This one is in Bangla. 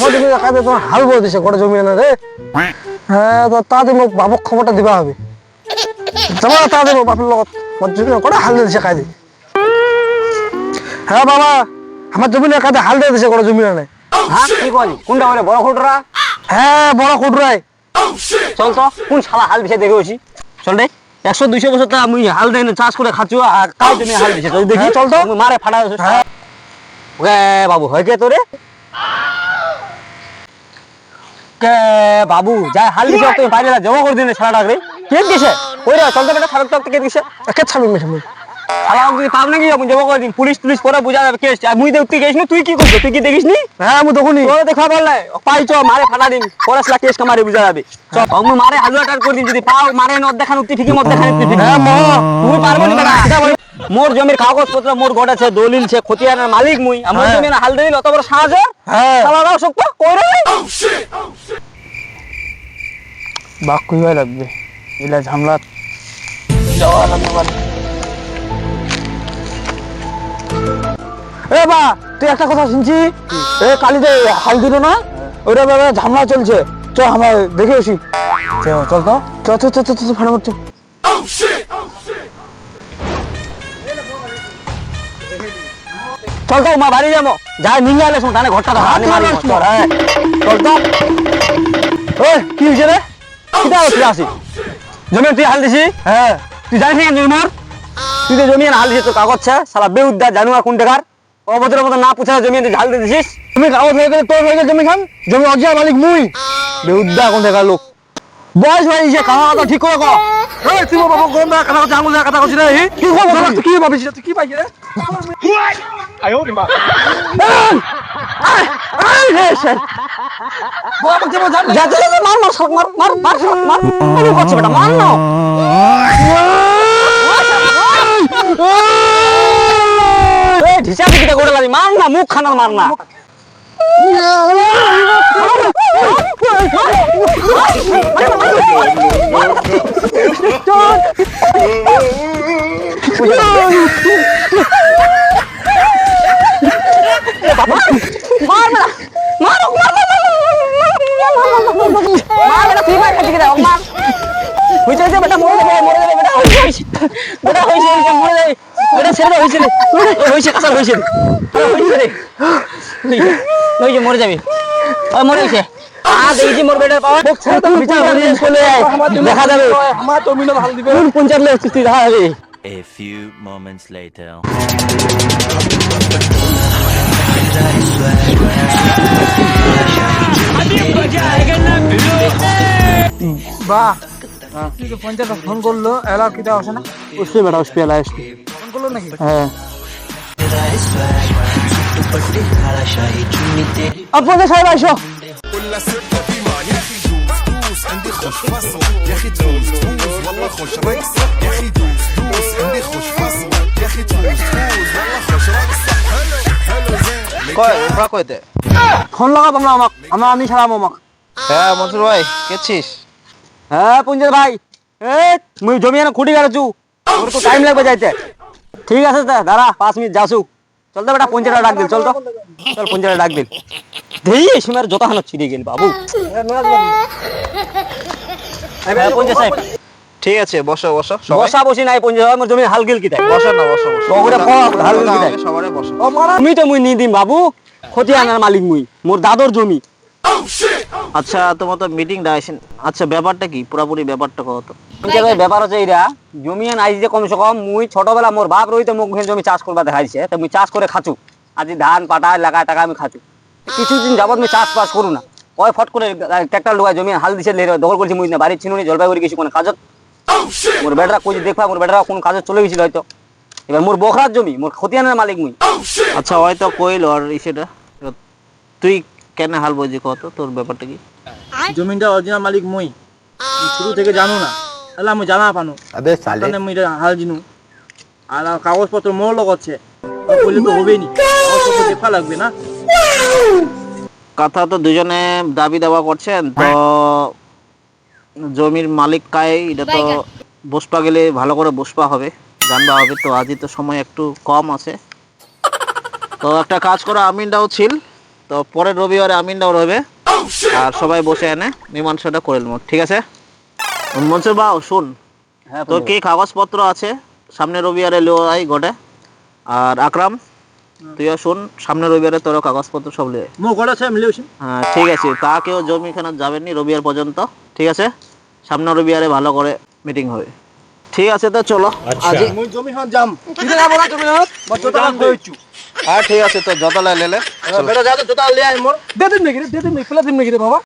আমার জমি কাজে তোমার হাল বলে দিছে গোটা জমি না রে। হ্যাঁ তো তাড়াতাড়ি মোক বাবুক খবরটা দিবা হবে। যাবো তাড়াতাড়ি মোক বাপের লগত মোর জমি গোটা হাল দিয়ে দিছে কাজে। হ্যাঁ বাবা আমার জমি কাজে হাল দিয়ে দিছে গোটা জমি না। হ্যাঁ কি করি কোনটা বলে বড় খুঁটরা? হ্যাঁ বড় কুটরাই। চল তো কোন শালা হাল দিছে দেখে বসি। চল রে 100-200 বছর তা মুই হাল দেন চাষ করে খাচ্ছি আর কাল তুমি হাল দিছে তুই দেখি। চল তো মারে ফাটা। ওকে বাবু হয় কে তোরে? কে বাবু যাই হাল দিছে তুই বাইরে জমা করে দিন সারা রে। কে দিছে? কই রে চল তো বেটা সারা টাক কে দিছে? কে ছাবি মেশাবি শালা তুই পাব নাকি আমি জমা করে দিন পুলিশ পুলিশ পরে বুঝা যাবে কেস। আর মুই দেখতে গেছিস না তুই কি করছিস? তুই কি দেখিস নি? হ্যাঁ আমি দেখুনি তোরে দেখা বললে পাই চ মারে ফাটা দিন পরে শালা কেস কামারে বুঝা যাবে। চল আমি মারে হাজার টাকা করে দিন যদি পাও মারে নদ দেখান উঠি ঠিকই মদ দেখান উঠি হ্যাঁ মা তুই পারবো না বেটা এটা বল। মোর জমির কাগজপত্র মোর গোটা আছে দলিল আছে খতিয়ানের মালিক মুই আমার জমি না হাল দিল অত বড় সাহায্য হ্যাঁ শালারাও সত্য কই রে? বাক কইবা লাগবে এলা ঝামলা যাওয়া লাগবে বাড়ি। এ বা তুই একটা কথা শুনছি এ কালিতে হাল দিল না ওটা বাবা ঝামলা চলছে চ আমরা দেখে আসি। চল তো চ ফাটাফাট চ। চল তো মা বাড়ি যাবো যাই নিয়ে আলে শুন তানে ঘরটা তো হাত মারি চল তো। ওই কি হইছে রে? কিটা হচ্ছে আসি জমি তুই হাল দিছি? হ্যাঁ তুই জানিস না জমি মোর? তুই তো জমি হাল দিছিস তোর কাগজ আছে শালা বেউদ্দা জানু আর কোন টাকার অভদ্রের মতো না পুছা জমি হাল দিয়ে দিছিস। তুমি কাগজ হয়ে গেলে তোর হয়ে গেলে জমি খান জমি অজিয়া মালিক মুই বেউদ্দা কোন টাকার লোক বয়স হয়ে গেছে কাহা কথা ঠিক করে কও। এই তুই বাবা গম না কথা কথা আঙুল কথা কইছিস রে কি খবর তুই কি ভাবিস তুই কি পাইছিস রে? এই রে স্যার বাবা কেমন জান যা যা মার মার সব মার মার মার মার মার করছে বেটা মার না এই ঢিসা দিকে গোড়া লাগি মার না মুখ খানা মার না। মরে যাবি মরে গেছে আজ এই যে মোর বেটার পাওয়া দেখা যাবে আমার তো মিলে ভালো দিবে কোন পঞ্চায়েত লোক তুই দেখা যাবে। A few moments later. বাহ তুই তো পঞ্চায়েত ফোন করলো এলা কিটা আসে না উঠবে বেটা উঠবে এলা আসবে ফোন করলো নাকি? হ্যাঁ আপনাদের সাহেব আইসো ولا ثقة في معي يا اخي دوس دوس عندي خوش فصل يا اخي دوس دوس والله خوش رقصة يا اخي دوس دوس عندي خوش فصل يا اخي دوس دوس والله خوش رقصة حلو حلو زين কয় ওরা কইতে? ফোন লাগা তোমরা আমি ছাড়াবো আমাকে। হ্যাঁ মনসুর ভাই কেছিস? হ্যাঁ পঞ্চায়েত ভাই মুই জমি এনে খুঁটি গাড়ছু ওর তো টাইম লাগবে যাইতে। ঠিক আছে দাঁড়া 5 মিনিট যাসু চল তো বেটা পঞ্চায়েত ডাক দিল চল তো চল পঞ্চায়েত ডাক দিল দেই এই সময় যত হানো ছিড়ে গেল বাবু। পঞ্চায়েত সাহেব ঠিক আছে বসো বসো সবাই বসা বসি নাই পঞ্চায়েত আমার জমি হাল গেল কি তাই বসো না বসো বসো ওরে হাল গেল কি তাই সবাই বসো। তুমি তো মুই নি দিম বাবু ক্ষতি আনার মালিক মুই মোর দাদর জমি। আচ্ছা তোমার তো মিটিং ডাইছেন আচ্ছা ব্যাপারটা কি পুরোপুরি ব্যাপারটা কত? পঞ্চায়েতের ব্যাপার হচ্ছে এইটা জমি আইছে যে কমসে কম মুই ছোটবেলা মোর বাপ রইতে মুখ জমি চাষ করবা দেখাইছে তো মুই চাষ করে খাচু আজ ধান পাটা লাগা টাকা আমি খাচু কিছুদিন যাবত মুই চাষ বাস করু না ওই ফট করে ট্রাক্টর লোয়া জমি হাল দিছে দখল করছি মুই না বাড়ির ছিনুনি জলপাইগুড়ি কিছু কোনো কাজত মোর বেটারা কই দেখবা মোর বেটারা কোন কাজে চলে গেছিল হয়তো এবার মোর বখরার জমি মোর খতিয়ানের মালিক মুই। আচ্ছা হয়তো কইল আর সেটা তুই কেন হাল বইজি কত তোর ব্যাপারটা কি? জমিটা অরিজিনাল মালিক মুই শুরু থেকে জানো না এলা আমি জানা পানো আবে সালে আমি হাল জিনু আর কাগজপত্র মোর লগত আছে বললে তো হবেই নি কাগজপত্র দেখা লাগবে না। কথা তো দুজনে দাবি দাবা করছেন তো জমির মালিক কাই এটা তো বসপা গেলে ভালো করে বসপা হবে জানবা হবে তো আজই তো সময় একটু কম আছে তো একটা কাজ করো আমিনটাও ছিল তো পরের রবিবারে আমিনটাও রবে আর সবাই বসে এনে মীমাংসাটা করে নেব, ঠিক আছে? মনসুর বাবু শুন, হ্যাঁ তোর কি কাগজপত্র আছে সামনে রবিবারে লো আই গোটে, আর আকরাম তুইও শুন সামনে রবিবারে তোর কাগজপত্র সব লিয়ে। হ্যাঁ ঠিক আছে, তা কেউ জমিখানে যাবেন নি রবিবার পর্যন্ত, ঠিক আছে? সামনে রবিবারে ভালো করে মিটিং হবে, ঠিক আছে? তো চলো আজি আর ঠিক আছে, তো যত লেলে দে দিন নাকি রে, ফেলে দিন নাকি রে বাবা?